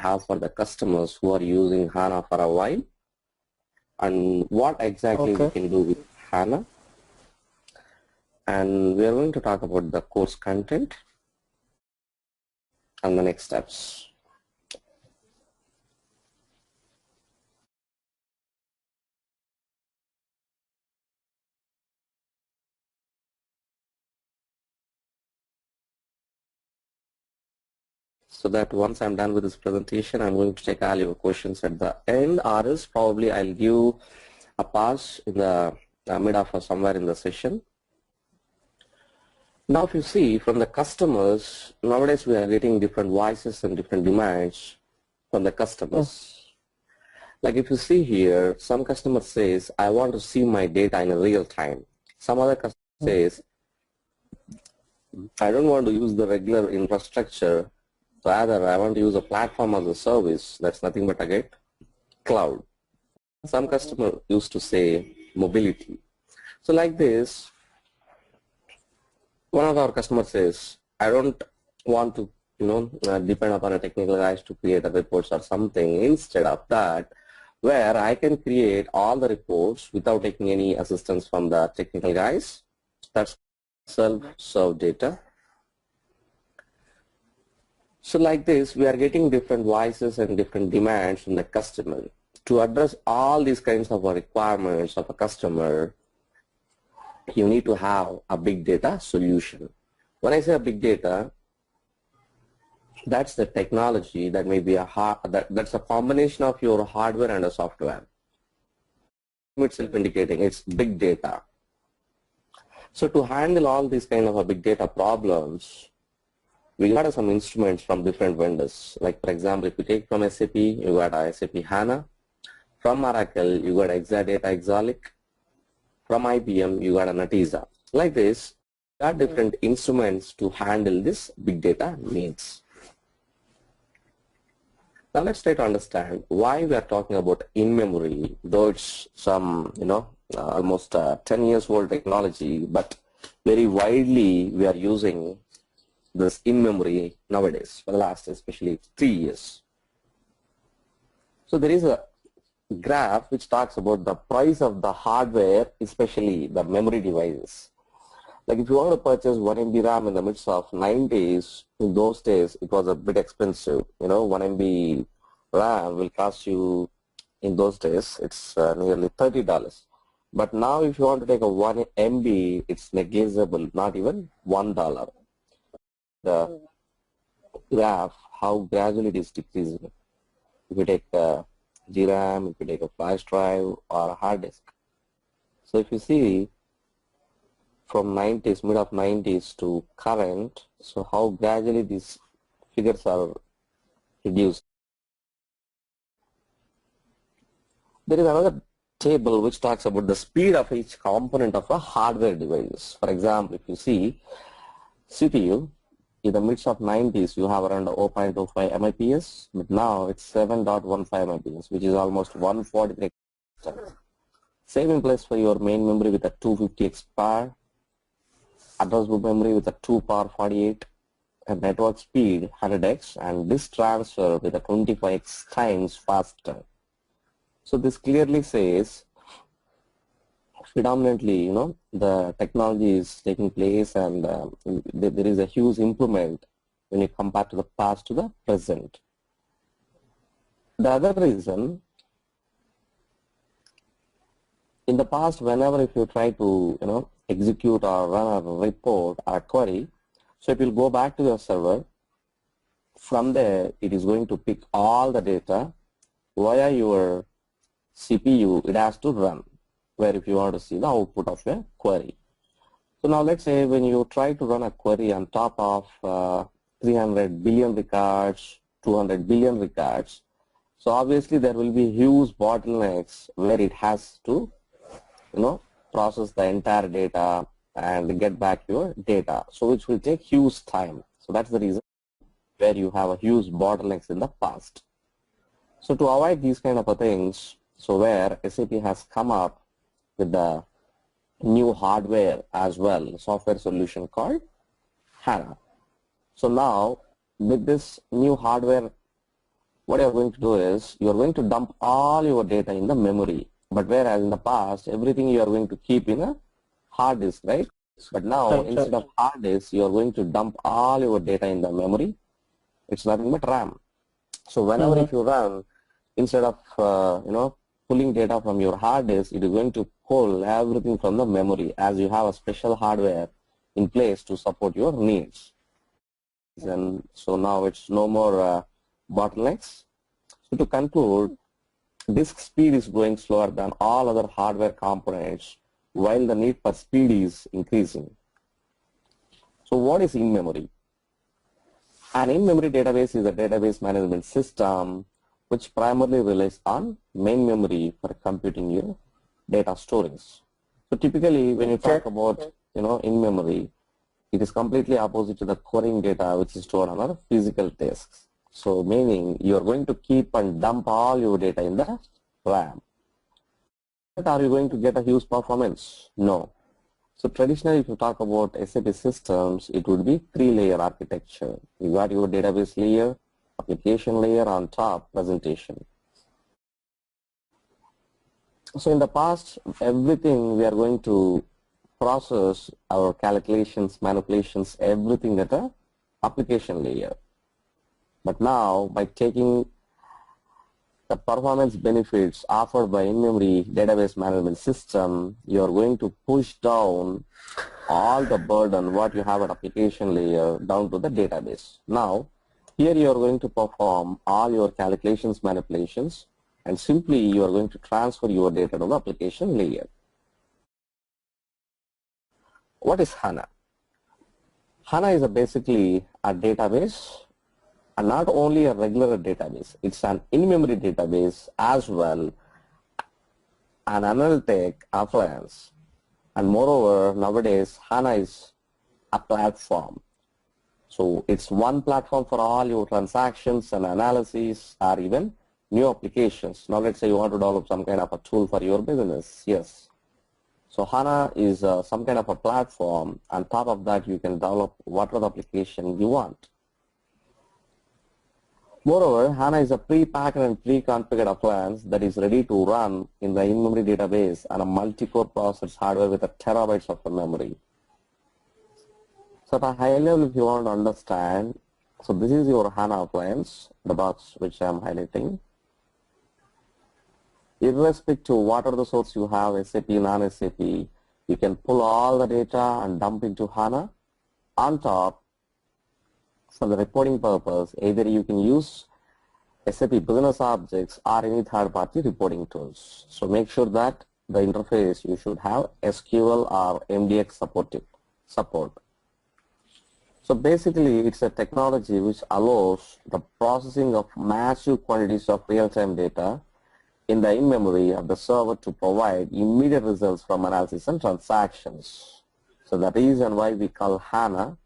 have for the customers who are using HANA for a while, and what exactly we can do with HANA. And we are going to talk about the course content and the next steps. So that once I'm done with this presentation, I'm going to take all your questions at the end, or else probably I'll give a pause in the mid of or somewhere in the session. Now if you see from the customers, nowadays we are getting different voices and different demands from the customers. Like if you see here, some customer says, I want to see my data in real time. Some other customer says, I don't want to use the regular infrastructure, rather I want to use a platform as a service. That's nothing but again cloud. Some customer used to say mobility. So like this, one of our customers says, I don't want to depend upon a technical guys to create a reports or something. Instead of that, where I can create all the reports without taking any assistance from the technical guys. That's self-serve data. So like this, we are getting different voices and different demands from the customer. To address all these kinds of requirements of a customer, you need to have a big data solution. When I say a big data, that's the technology that may be that's a combination of your hardware and a software. Itself indicating it's big data. So to handle all these kind of big data problems, we got some instruments from different vendors. Like for example, if you take from SAP, you got SAP HANA. From Oracle, you got Exadata Exalic. From IBM, you got a Netezza. Like this, there are different instruments to handle this big data needs. Now let's try to understand why we are talking about in-memory, though it's some, almost 10 years old technology, but very widely we are using this in-memory nowadays for the last especially 3 years. So there is a graph which talks about the price of the hardware, especially the memory devices. Like if you want to purchase 1 MB RAM in the midst of 90s, in those days it was a bit expensive. 1 MB RAM will cost you, in those days, it's nearly $30. But now if you want to take a 1 MB, it's negligible, not even $1. The graph, how gradually it is decreasing. If you take DRAM, if you take a flash drive or a hard disk. So if you see from 90s, mid of 90s to current, so how gradually these figures are reduced. There is another table which talks about the speed of each component of a hardware device. For example, if you see CPU, in the midst of 90s, you have around 0.25 Mbps, but now it's 7.15 Mbps, which is almost 143. Same in place for your main memory with a 250x power, address book memory with a 2 power 48, and network speed 100x, and disk transfer with a 25x times faster. So this clearly says predominantly, the technology is taking place, and there is a huge improvement when you compare to the past to the present. The other reason, in the past, whenever if you try to, execute or run a report or a query, so it will go back to your server. From there, it is going to pick all the data via your CPU. It has to run, where if you want to see the output of a query. So now let's say when you try to run a query on top of 300 billion records, 200 billion records, so obviously there will be huge bottlenecks where it has to, process the entire data and get back your data. So which will take huge time. So that's the reason where you have a huge bottlenecks in the past. So to avoid these kind of things, so where SAP has come up with the new hardware as well, software solution called HANA. So now with this new hardware what you're going to do is you're going to dump all your data in the memory. But whereas in the past, everything you are going to keep in a hard disk, right? But now instead of hard disk, you are going to dump all your data in the memory. It's nothing but RAM. So whenever if you run, instead of pulling data from your hard disk, it is going to pull everything from the memory, as you have a special hardware in place to support your needs. And so now it's no more bottlenecks. So to conclude, disk speed is growing slower than all other hardware components, while the need for speed is increasing. So what is in-memory? An in-memory database is a database management system which primarily relies on main memory for computing your data storage. So typically when you talk about in-memory, it is completely opposite to the querying data which is stored on our physical disks. So meaning you are going to keep and dump all your data in the RAM. But are you going to get a huge performance? No. So traditionally if you talk about SAP systems, it would be 3-layer architecture. You got your database layer, application layer, on top presentation. So in the past, everything we are going to process our calculations, manipulations, everything at the application layer. But now by taking the performance benefits offered by in-memory database management system, you are going to push down all the burden what you have at application layer down to the database. Now here you are going to perform all your calculations, manipulations, and simply you are going to transfer your data to the application layer. What is HANA? HANA is basically a database, and not only a regular database, it's an in-memory database as well, an analytic appliance, and moreover nowadays HANA is a platform. So it's one platform for all your transactions and analysis or even new applications. Now let's say you want to develop some kind of a tool for your business. Yes. So HANA is some kind of a platform. On top of that you can develop whatever application you want. Moreover, HANA is a pre-packed and pre-configured appliance that is ready to run in the in-memory database on a multi-core processed hardware with a terabytes of memory. So at a high level, if you want to understand, so this is your HANA appliance, the box which I am highlighting. Irrespective to what are the source you have, SAP, non-SAP, you can pull all the data and dump into HANA. On top, for the reporting purpose, either you can use SAP Business Objects or any third-party reporting tools. So make sure that the interface you should have SQL or MDX support. So basically it's a technology which allows the processing of massive quantities of real-time data in the in-memory of the server to provide immediate results from analysis and transactions. So the reason why we call HANA,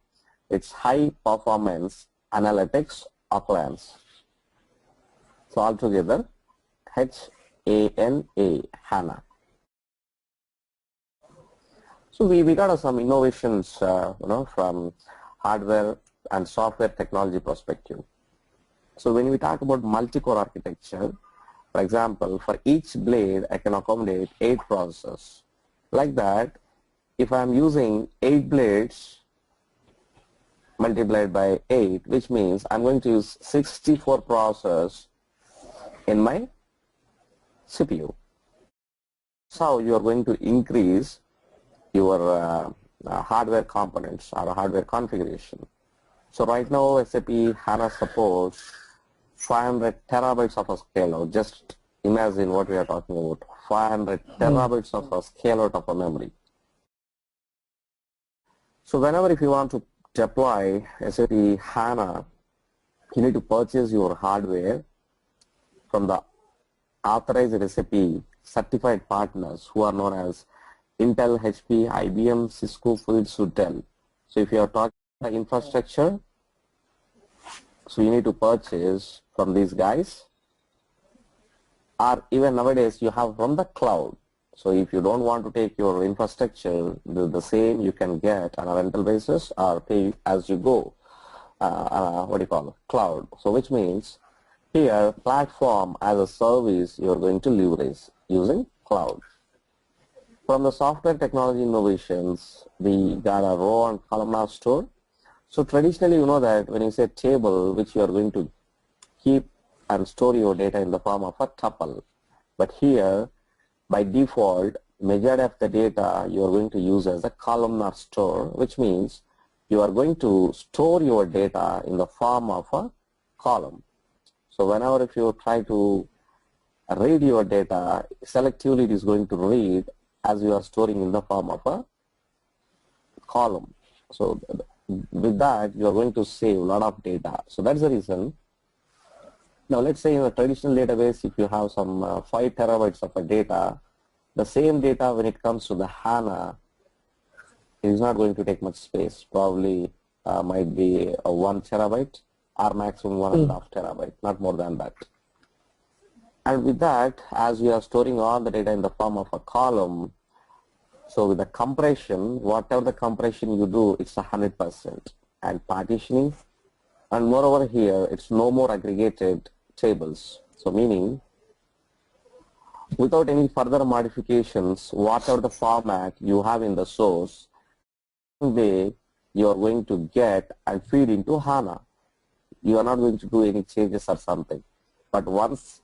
it's high performance analytics appliance. So altogether, HANA, HANA. So we got some innovations, from hardware and software technology perspective. So when we talk about multi-core architecture, for example, for each blade, I can accommodate 8 processors. Like that, if I am using 8 blades multiplied by 8, which means I'm going to use 64 processors in my CPU. So you are going to increase your hardware components or hardware configuration. So right now SAP HANA supports 500 terabytes of a scale out. Just imagine what we are talking about. 500 terabytes of a scale out of a memory. So whenever if you want to deploy SAP HANA, you need to purchase your hardware from the authorized SAP certified partners who are known as Intel, HP, IBM, Cisco, Fujitsu, Dell. So if you are talking about infrastructure, so you need to purchase from these guys, or even nowadays you have from the cloud. So if you don't want to take your infrastructure, the same you can get on a rental basis or pay as you go, cloud. So which means Here, platform as a service you are going to leverage using cloud. From the software technology innovations, we got a row and columnar store. So traditionally, you know that when you say table, which you are going to keep and store your data in the form of a tuple. But here, by default, majority of the data you are going to use as a columnar store, which means you are going to store your data in the form of a column. So whenever if you try to read your data, selectively it is going to read as you are storing in the form of a column. So with that, you are going to save a lot of data. So that's the reason. Now let's say in a traditional database, if you have some 5 terabytes of a data, the same data when it comes to the HANA, it is not going to take much space. Probably might be a 1 terabyte or maximum 1.5 terabyte, not more than that. And with that, as we are storing all the data in the form of a column, so with the compression, whatever the compression you do, it's 100%. And partitioning, and moreover here, it's no more aggregated tables. So meaning, without any further modifications, whatever the format you have in the source, way you are going to get and feed into HANA. You are not going to do any changes or something. But once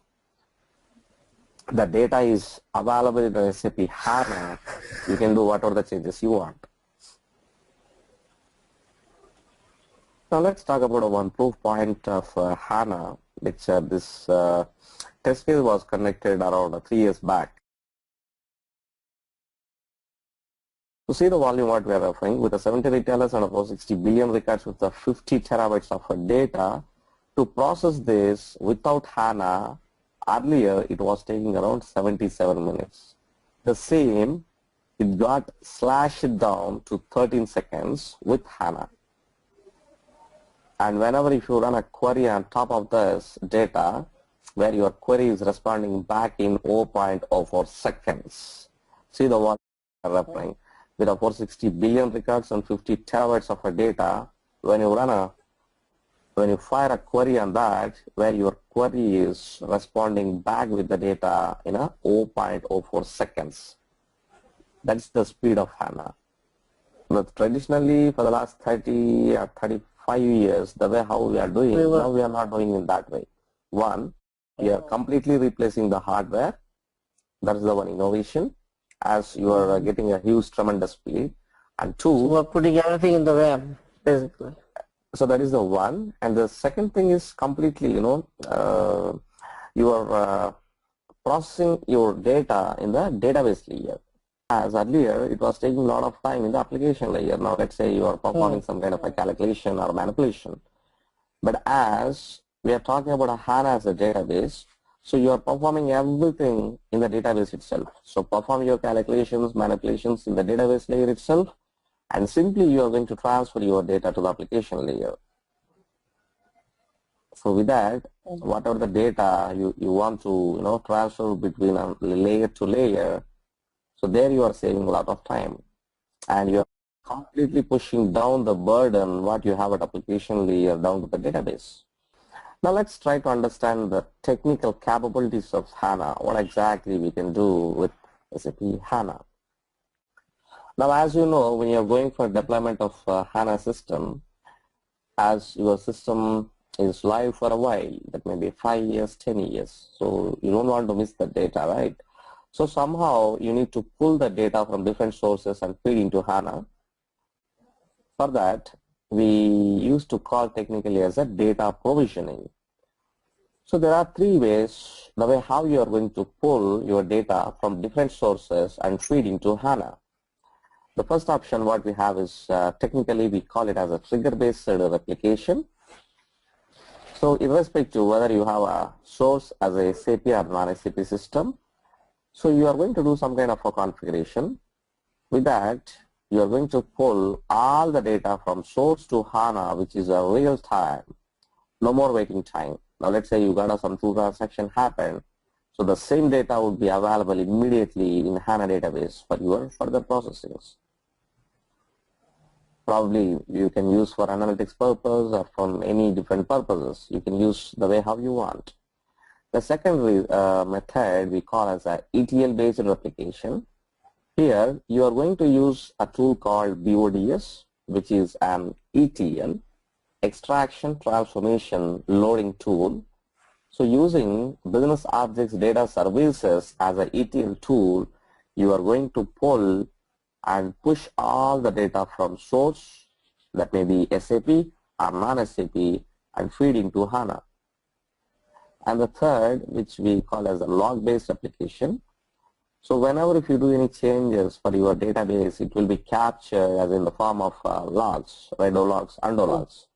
the data is available in SAP HANA, you can do whatever the changes you want. Now let's talk about one proof point of HANA, which this test case was conducted around 3 years back. To see the volume what we are referring, with the 70 retailers and about 60 billion records with the 50 terabytes of data, to process this without HANA, earlier it was taking around 77 minutes. The same, it got slashed down to 13 seconds with HANA. And whenever if you run a query on top of this data, where your query is responding back in 0.04 seconds. See the one we are referring. With a 460 billion records and 50 terabytes of data, when you fire a query on that, where your query is responding back with the data in a 0.04 seconds. That's the speed of HANA. But traditionally, for the last 30 or 35 years, the way how we are doing, now we are not doing in that way. One, we are completely replacing the hardware. That is the one innovation, as you are getting a huge tremendous speed. And two, so we're putting everything in the RAM basically. So that is the one. And the second thing is completely, you are processing your data in the database layer. As earlier, it was taking a lot of time in the application layer. Now let's say you are performing some kind of a calculation or manipulation. But as we are talking about a HANA as a database, so you are performing everything in the database itself. So perform your calculations, manipulations in the database layer itself, and simply you are going to transfer your data to the application layer. So with that, whatever the data you want to transfer between a layer to layer, so there you are saving a lot of time, and you are completely pushing down the burden what you have at application layer down to the database. Now let's try to understand the technical capabilities of HANA, what exactly we can do with SAP HANA. Now as you know, when you are going for deployment of HANA system, as your system is live for a while, that may be 5 years, 10 years, so you don't want to miss the data, right? So somehow you need to pull the data from different sources and feed into HANA. For that, we used to call technically as a data provisioning. So there are 3 ways, the way how you are going to pull your data from different sources and feed into HANA. The first option what we have is technically we call it as a trigger-based replication. So irrespective whether you have a source as a SAP or non-SAP system, so you are going to do some kind of a configuration. With that, you are going to pull all the data from source to HANA, which is a real time, no more waiting time. Now let's say you got some 2 transactions happen, so the same data would be available immediately in HANA database for your further processings. probably you can use for analytics purpose or from any different purposes. You can use the way how you want. The second method we call as a ETL based replication. Here you are going to use a tool called BODS, which is an ETL, extraction transformation loading tool. So using business objects data services as an ETL tool, you are going to pull and push all the data from source, that may be SAP or non-SAP, and feed into HANA. And the third, which we call as a log-based application. So whenever if you do any changes for your database, it will be captured as in the form of logs, redo logs, undo logs.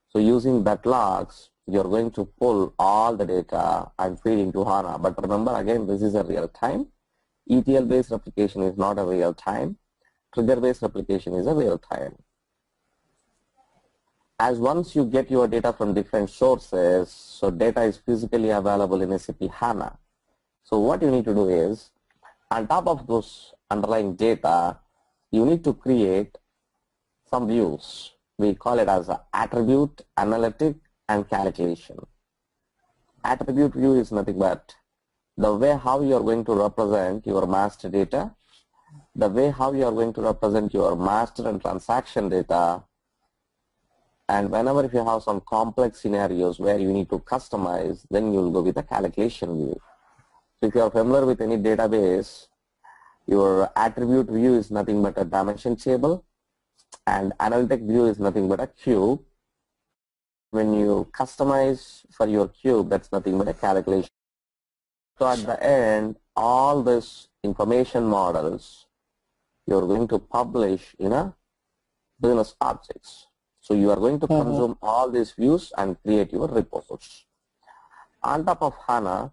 So using that logs, you're going to pull all the data and feed into HANA. But remember, again, this is a real time. ETL-based replication is not a real time. Trigger-based replication is a real time. As once you get your data from different sources, so data is physically available in SAP HANA. So what you need to do is, on top of those underlying data, you need to create some views. We call it as attribute, analytic, and calculation. Attribute view is nothing but the way how you are going to represent your master data, the way how you are going to represent your master and transaction data, and whenever if you have some complex scenarios where you need to customize, then you will go with a calculation view. So if you are familiar with any database, your attribute view is nothing but a dimension table, and analytic view is nothing but a cube. When you customize for your cube, that's nothing but a calculation. So at the end, all these information models, you're going to publish in a business objects. So you are going to consume all these views and create your reports. On top of HANA,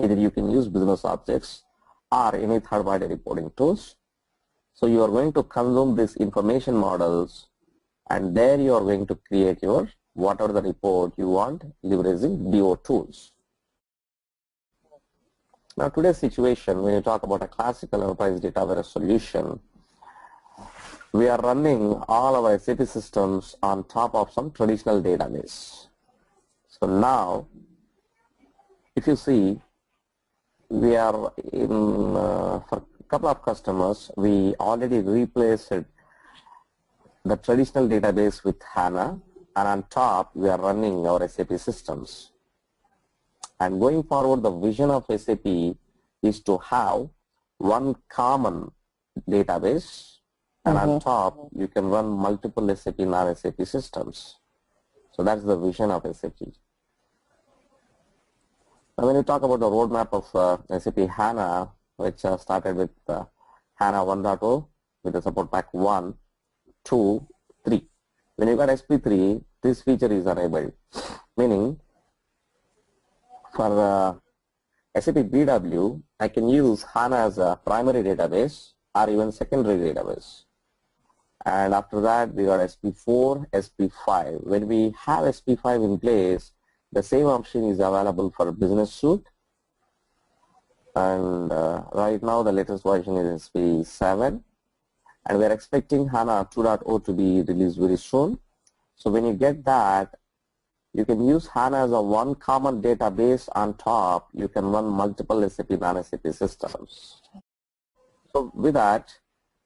either you can use business objects or any third-party reporting tools. So you are going to consume these information models, and there you are going to create your whatever the report you want leveraging BO tools. Now today's situation, when you talk about a classical enterprise data warehouse solution, we are running all our SAP systems on top of some traditional database. So now, if you see, we are in, for a couple of customers, we already replaced the traditional database with HANA, and on top, we are running our SAP systems. And going forward, the vision of SAP is to have one common database, and on top, you can run multiple SAP, non-SAP systems. So that's the vision of SAP. Now, when you talk about the roadmap of SAP HANA, which started with HANA 1.0 with the support pack 1, 2, 3. When you got SP3, this feature is enabled, meaning for SAP BW, I can use HANA as a primary database or even secondary database. And after that, we got SP4, SP5. When we have SP5 in place, the same option is available for Business Suite. And right now, the latest version is SP7. And we're expecting HANA 2.0 to be released very soon. So when you get that, you can use HANA as a one common database. On top, you can run multiple SAP, non-SAP systems. So with that,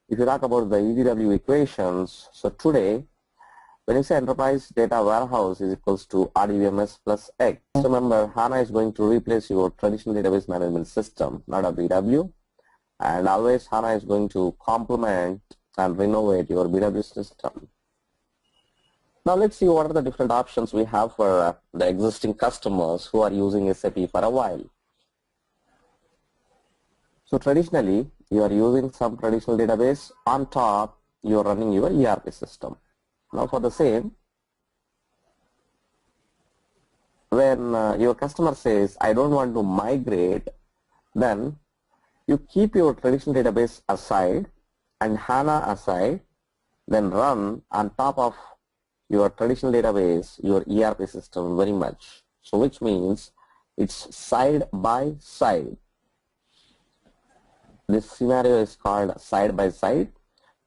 if you talk about the EDW equations, so today, when you say enterprise data warehouse is equals to RDBMS plus X, remember HANA is going to replace your traditional database management system, not a BW. And always HANA is going to complement and renovate your BW system. Now let's see what are the different options we have for the existing customers who are using SAP for a while. So traditionally, you are using some traditional database. On top, you are running your ERP system. Now for the same, when your customer says, I don't want to migrate, then you keep your traditional database aside and HANA aside, then run on top of your traditional database, your ERP system very much. So which means it's side by side. This scenario is called side by side.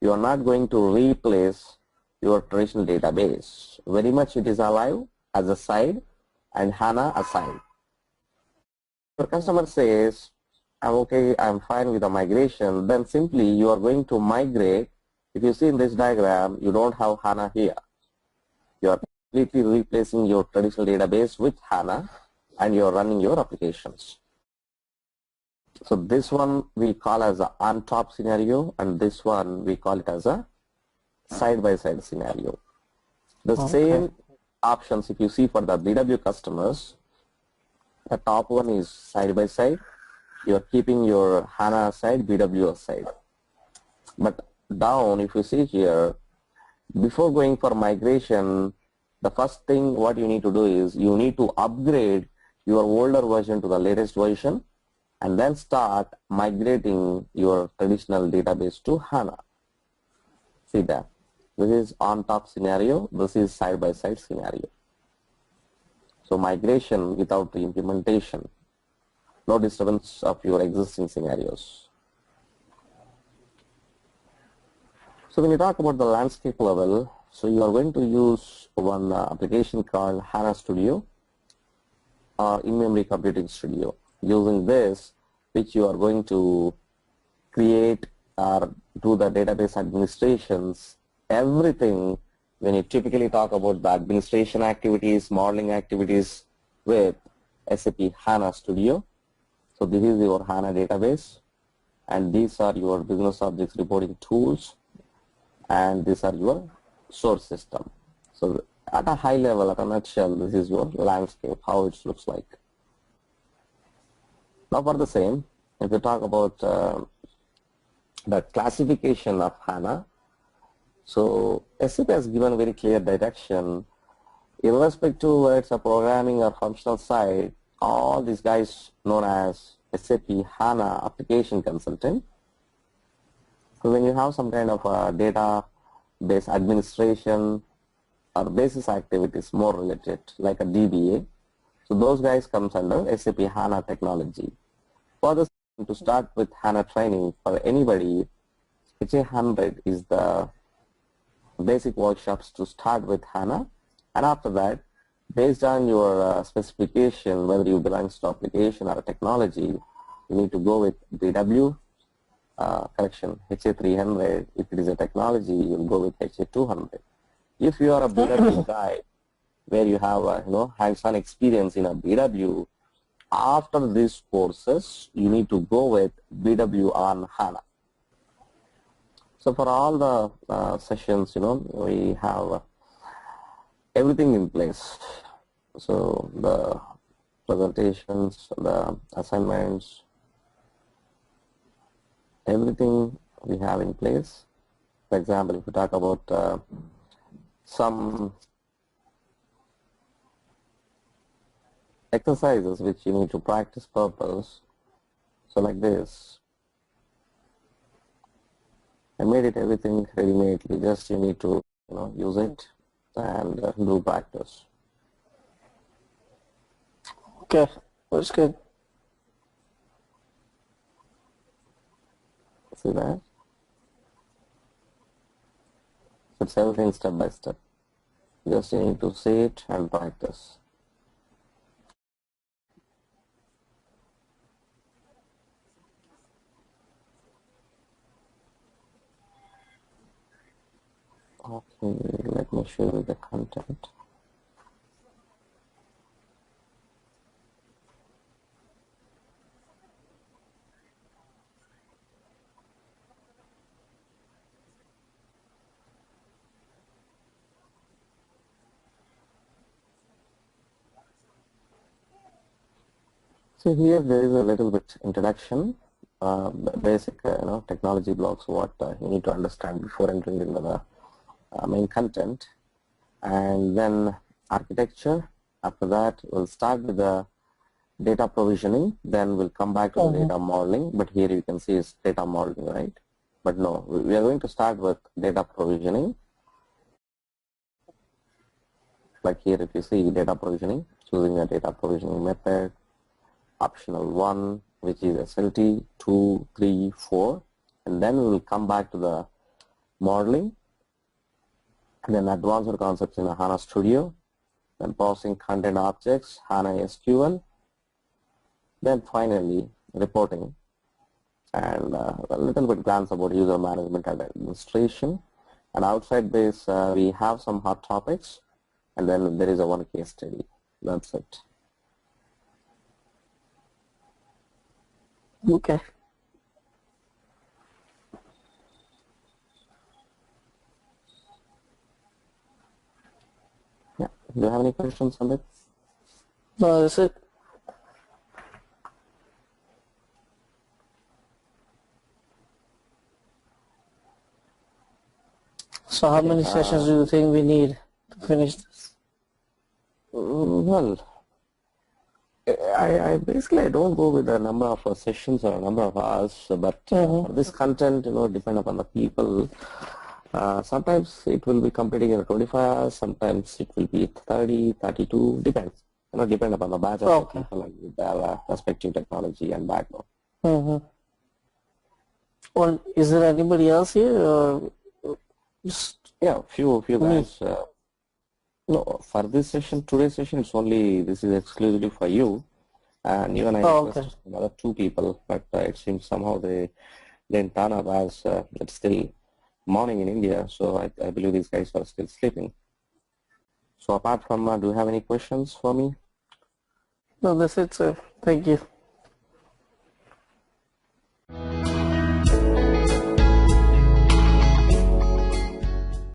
You are not going to replace your traditional database. Very much it is alive as a side and HANA aside. Your customer says, I'm okay, I'm fine with the migration, then simply you are going to migrate. If you see in this diagram, you don't have HANA here. You are completely replacing your traditional database with HANA and you are running your applications. So this one we call as a on top scenario, and this one we call it as a side-by-side scenario. The same options, if you see for the BW customers, the top one is side-by-side. You are keeping your HANA aside, BW aside. But down, if you see here, before going for migration, the first thing what you need to do is you need to upgrade your older version to the latest version and then start migrating your traditional database to HANA. See that? This is on top scenario, this is side-by-side scenario. So migration without the implementation, no disturbance of your existing scenarios. So when you talk about the landscape level, so you are going to use one application called HANA Studio or in-memory computing studio. Using this, which you are going to create or do the database administrations, everything. When you typically talk about the administration activities, modeling activities with SAP HANA Studio. So this is your HANA database, and these are your business objects reporting tools, and these are your source system. So at a high level, at a nutshell, this is your landscape, how it looks like. Now for the same, if you talk about the classification of HANA, so SAP has given very clear direction. Irrespective whether it's a programming or functional side, all these guys known as SAP HANA application consultant. So when you have some kind of a database administration or basis activities more related, like a DBA, so those guys comes under SAP HANA technology. For this, to start with HANA training for anybody, HA100 is the basic workshops to start with HANA, and after that, based on your specification, whether you belongs to application or a technology, you need to go with BW correction HA300. If it is a technology, you'll go with HA200. If you are a BW guy, where you have hands-on experience in a BW, after these courses, you need to go with BW on HANA. So for all the sessions, we have everything in place. So the presentations, the assignments, everything we have in place. For example, if we talk about some exercises which you need to practice purpose, so like this, I made it everything ready-madely, just you need to use it and do practice. Okay, that's good. See that? So it's everything step by step. Just you need to see it and practice. Okay, let me show you the content. So here there is a little bit introduction, basic technology blocks, what you need to understand before entering into the main content, and then architecture. After that, we'll start with the data provisioning, then we'll come back to the data modeling, but here you can see it's data modeling, right? But no, we are going to start with data provisioning. Like here, if you see data provisioning, choosing a data provisioning method, optional 1, which is SLT, 2, 3, 4, and then we will come back to the modeling, and then advanced concepts in HANA Studio, then processing content objects, HANA SQL, then finally reporting, and a little bit glance about user management and administration. And outside this, we have some hot topics, and then there is a one case study. That's it. Okay. Yeah. Do you have any questions on it? No, that's it. So how many sessions do you think we need to finish this? Well, I basically I don't go with a number of sessions or a number of hours, but for this content, depend upon the people. Sometimes it will be completing in 25 hours, sometimes it will be 30, 32, depends. Depend upon the batch of the people and with their respective technology and background. Well, is there anybody else here, or just Yeah, few guys. No, for this session, today's session, this is exclusively for you, and even I requested another 2 people, but it seems somehow they didn't turn up as it's still morning in India, so I believe these guys are still sleeping. So apart from, do you have any questions for me? No, that's it, sir. Thank you.